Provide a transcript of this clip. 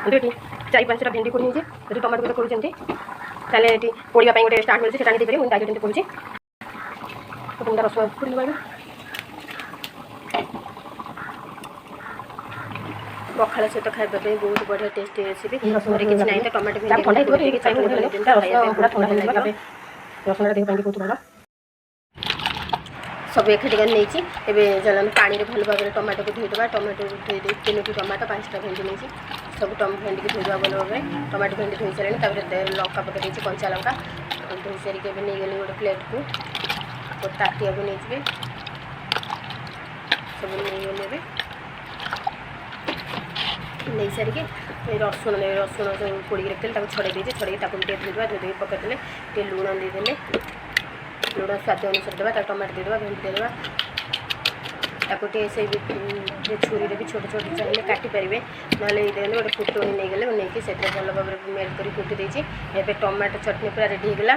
ये 4-5टा भेंडी कोड़ी नहीं ये टमाटो को कोड़ी ताले ये पोड़िया गोटे स्टार्ट मिलছে সেটা নিতে পারি আমি ডাইরেক্ট করছি তো তোমরা রসুন ফুল নেবা पखाड़ सहित खाइबा बहुत बढ़िया टेस्टी रेसिपी घरे किसी ना तो टमाटो भेंडी रसुण देह बहुत भल सब एकाठी नहीं एवं जल पानी भल भाव में टमाटो को धोईदेवा टमाटो धोई 3टी टमाटो 5टा भेंडी नहीं सब भेंडी की धोईदेवा भल भाव में टमाटो भेंडी धोई सारे लंका पकड़ कंचा लंका धोई सारिक नहीं गली गोटे प्लेट को ताटिया को नहीं सब नहीं गले नहीं सारिक रसुण रसुण सब पोड़ी रखते छड़े छड़े धोईदेवा धोई पकड़े लुण देदेले लुण स्वाद अनुसार देवा टमाटो देदेवा भेंडी देदेवा से छुरी भी छोटे छोटे चाहिए काटिपारे ना गोटे फुटुणी नहीं गले नहीं भल भाव में मेल्ट कर फुटी देती टमाटो चटनी पूरा रेडी होगा।